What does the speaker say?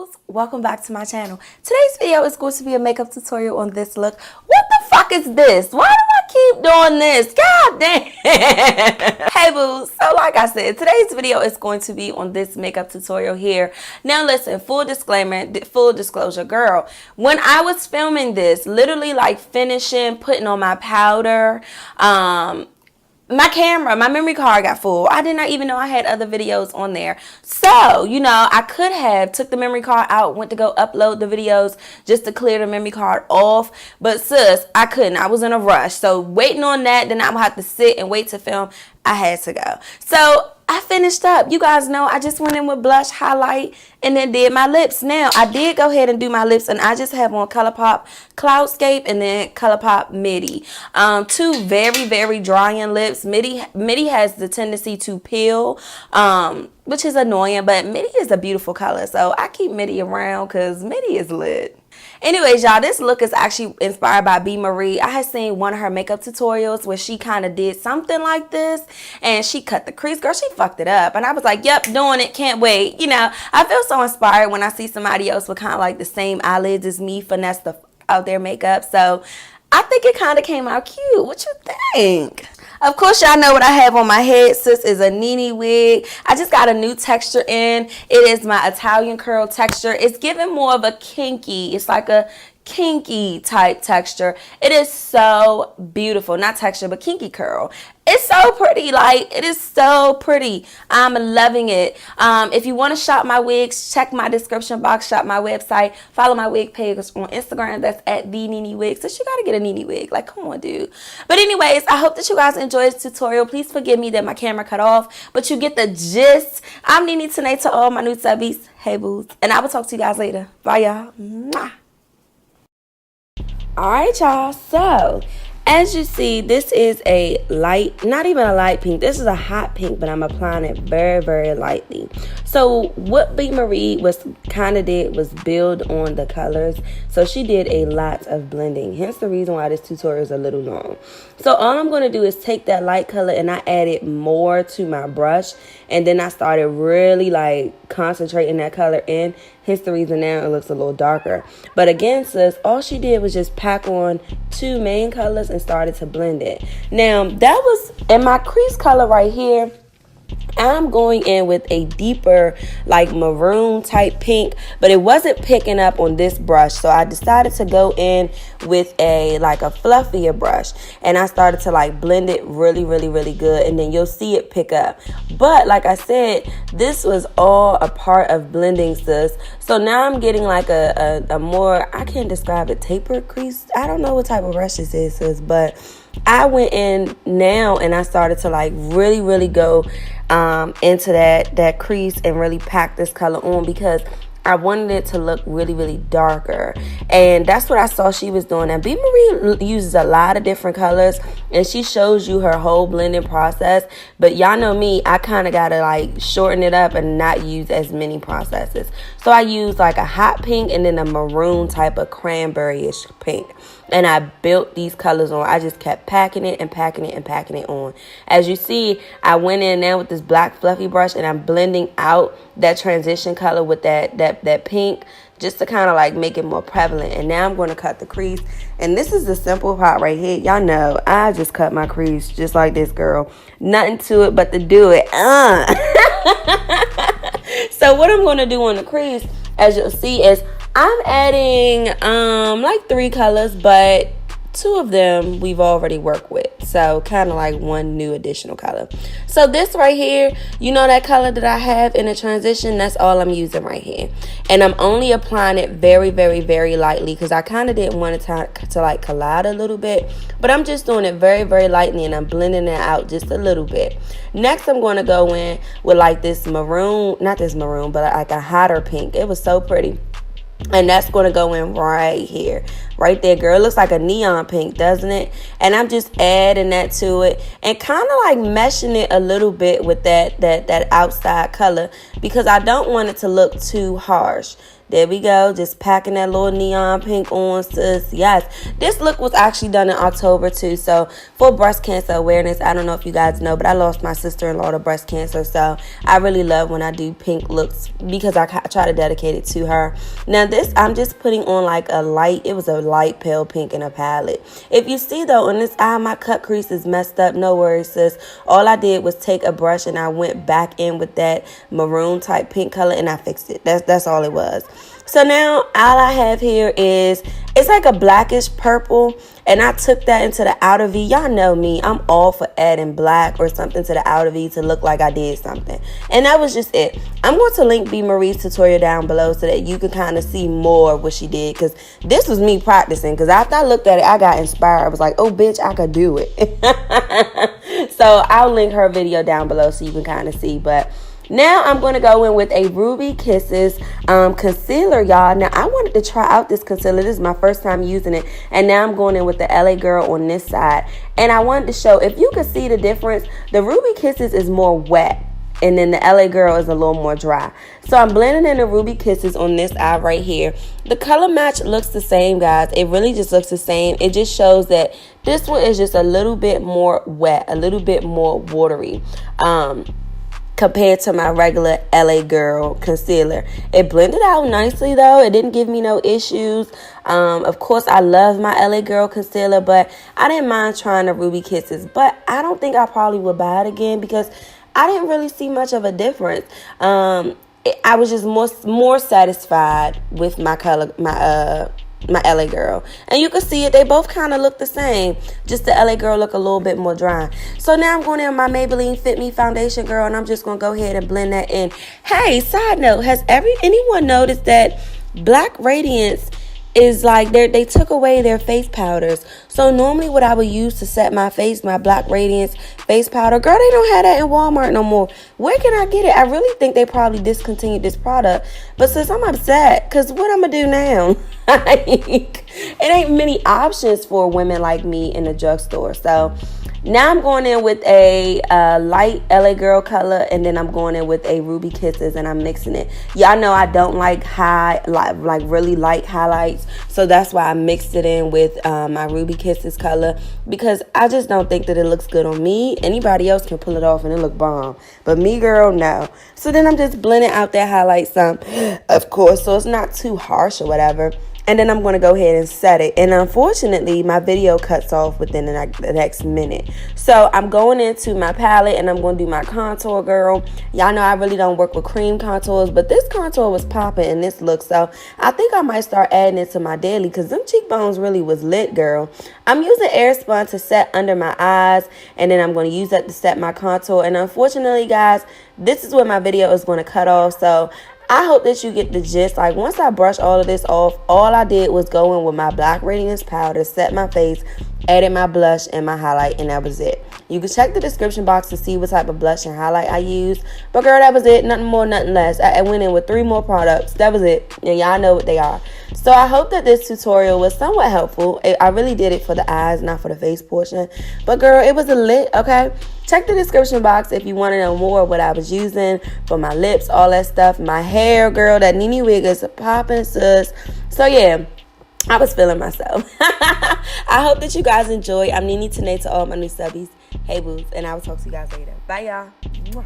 boo-boos, welcome back to my channel. Today's video is going to be a makeup tutorial on this look. What the fuck is this? Why do I keep doing this? God damn. Hey boo, so like I said, today's video is going to be on this makeup tutorial here. Now listen, full disclaimer, full disclosure, girl, when I was filming this, literally like finishing putting on my powder, my camera, my memory card got full. I did not even know I had other videos on there. So, you know, I could have took the memory card out, went to go upload the videos just to clear the memory card off. But sis, I couldn't. I was in a rush. So waiting on that, then I would have to sit and wait to film. I had to go. So I finished up. You guys know I just went in with blush, highlight, and then did my lips. Now, I did go ahead and do my lips, and I just have on ColourPop Cloudscape and then ColourPop Midi. Two very, very drying lips. Midi has the tendency to peel, which is annoying, but Midi is a beautiful color. So I keep Midi around because Midi is lit. Anyways, y'all, this look is actually inspired by BMarie. I had seen one of her makeup tutorials where she kind of did something like this, and she cut the crease. Girl, she fucked it up, and I was like, yep, doing it, can't wait. You know, I feel so inspired when I see somebody else with kind of like the same eyelids as me finesse the out their makeup. So I think it kind of came out cute. What you think? Of course, y'all know what I have on my head. Sis is a Nini wig. I just got a new texture in. It is my Italian curl texture. It's giving more of a kinky. It's like a kinky type texture. It is so beautiful. Not texture, but kinky curl. It's so pretty. Like, it is so pretty. I'm loving it. If you want to shop my wigs, check my description box, shop my website, follow my wig page on Instagram. That's at the Nini Wig. So you gotta get a Nini wig. Like, come on, dude. But anyways, I hope that you guys enjoyed this tutorial. Please forgive me that my camera cut off, but you get the gist. I'm Nini Tanae to all my new subbies. Hey boos. And I will talk to you guys later. Bye, y'all. Mwah. Alright, y'all, so as you see, this is a light, not even a light pink, this is a hot pink, but I'm applying it very, very lightly. So what BMarie did was build on the colors. So she did a lot of blending, hence the reason why this tutorial is a little long. So all I'm going to do is take that light color and I added more to my brush, and then I started really like concentrating that color in. Hence the reason now it looks a little darker. But again, sis, all she did was just pack on two main colors and started to blend it. Now, that was in my crease color right here. I'm going in with a deeper like maroon type pink, but it wasn't picking up on this brush, so I decided to go in with a fluffier brush, and I started to like blend it really, really, really good, and then you'll see it pick up. But like I said, this was all a part of blending, sis. So now I'm getting like a more, I can't describe it, tapered crease. I don't know what type of brush this is, sis, but I went in now and I started to like really, really go into that crease and really pack this color on because I wanted it to look really, really darker. And that's what I saw she was doing. Now, BMarie uses a lot of different colors, and she shows you her whole blending process. But y'all know me, I kind of got to like shorten it up and not use as many processes. So I used like a hot pink and then a maroon type of cranberry-ish pink. And I built these colors on. I just kept packing it and packing it and packing it on. As you see, I went in now with this black fluffy brush and I'm blending out that transition color with that pink just to kind of like make it more prevalent. And now I'm going to cut the crease. And this is the simple part right here. Y'all know I just cut my crease just like this, girl. Nothing to it but to do it. So what I'm going to do on the crease, as you'll see, is I'm adding like 3 colors, but 2 of them we've already worked with. So kind of like one new additional color. So this right here, you know that color that I have in the transition, that's all I'm using right here. And I'm only applying it very, very, very lightly because I kind of didn't want it to like collide a little bit. But I'm just doing it very, very lightly and I'm blending it out just a little bit. Next, I'm going to go in with like this maroon, not this maroon, but like a hotter pink. It was so pretty. And that's going to go in right here. right there, girl. It looks like a neon pink, doesn't it? And I'm just adding that to it and kind of like meshing it a little bit with that outside color because I don't want it to look too harsh. There we go. Just packing that little neon pink on, sis. Yes. This look was actually done in October, too. So, for breast cancer awareness, I don't know if you guys know, but I lost my sister-in-law to breast cancer. So, I really love when I do pink looks because I try to dedicate it to her. Now, this, I'm just putting on like a light, it was a light pale pink in a palette. If you see, though, on this eye, my cut crease is messed up. No worries, sis. All I did was take a brush and I went back in with that maroon type pink color and I fixed it. That's all it was. So now all I have here is, it's like a blackish purple, and I took that into the outer V. Y'all know me, I'm all for adding black or something to the outer V to look like I did something. And that was just it. I'm going to link BMarie's tutorial down below so that you can kind of see more of what she did, because this was me practicing, because after I looked at it, I got inspired. I was like, oh, bitch, I could do it. So I'll link her video down below so you can kind of see, but now I'm going to go in with a Ruby Kisses concealer, y'all. Now, I wanted to try out this concealer. This is my first time using it. And now I'm going in with the LA Girl on this side. And I wanted to show, if you can see the difference, the Ruby Kisses is more wet. And then the LA Girl is a little more dry. So I'm blending in the Ruby Kisses on this eye right here. The color match looks the same, guys. It really just looks the same. It just shows that this one is just a little bit more wet, a little bit more watery. Compared to my regular LA Girl concealer. It blended out nicely though. It didn't give me no issues. Of course, I love my LA Girl concealer, but I didn't mind trying the Ruby Kisses. But I don't think I probably would buy it again because I didn't really see much of a difference. I was just more satisfied with my color, my LA Girl. And you can see it, they both kind of look the same, just the LA Girl look a little bit more dry. So now I'm going in with my Maybelline Fit Me foundation, girl, and I'm just going to go ahead and blend that in. Hey, side note, has anyone noticed that Black Radiance is like they took away their face powders? So normally what I would use to set my face, my Black Radiance face powder, girl, they don't have that in Walmart no more. Where can I get it? I really think they probably discontinued this product. But since I'm upset, because what I'm going to do now? It ain't many options for women like me in the drugstore. So now I'm going in with a light LA Girl color, and then I'm going in with a Ruby Kisses, and I'm mixing it. Y'all know I don't like like really light highlights, so that's why I mixed it in with my Ruby Kisses color, because I just don't think that it looks good on me. Anybody else can pull it off and it look bomb, but me, girl, no. So then I'm just blending out that highlight some, of course, so it's not too harsh or whatever. And then I'm going to go ahead and set it. And unfortunately, my video cuts off within the next minute. So I'm going into my palette and I'm going to do my contour, girl. Y'all know I really don't work with cream contours, but this contour was popping in this look. So I think I might start adding it to my daily because them cheekbones really was lit, girl. I'm using Airspun to set under my eyes, and then I'm going to use that to set my contour. And unfortunately, guys, this is where my video is going to cut off. So I hope that you get the gist. Like, once I brush all of this off, all I did was go in with my Black Radiance powder, set my face, added my blush and my highlight, and that was it. You can check the description box to see what type of blush and highlight I used. But girl, that was it. Nothing more, nothing less. I went in with 3 more products. That was it. And y'all know what they are. So I hope that this tutorial was somewhat helpful. I really did it for the eyes, not for the face portion. But girl, it was a lit, okay? Check the description box if you want to know more of what I was using for my lips, all that stuff. My hair, girl, that Nene wig is popping, sis. So yeah, I was feeling myself. I hope that you guys enjoy. I'm Nene Tanae to all my new subbies. Hey, boos, and I will talk to you guys later. Bye, y'all. Mwah.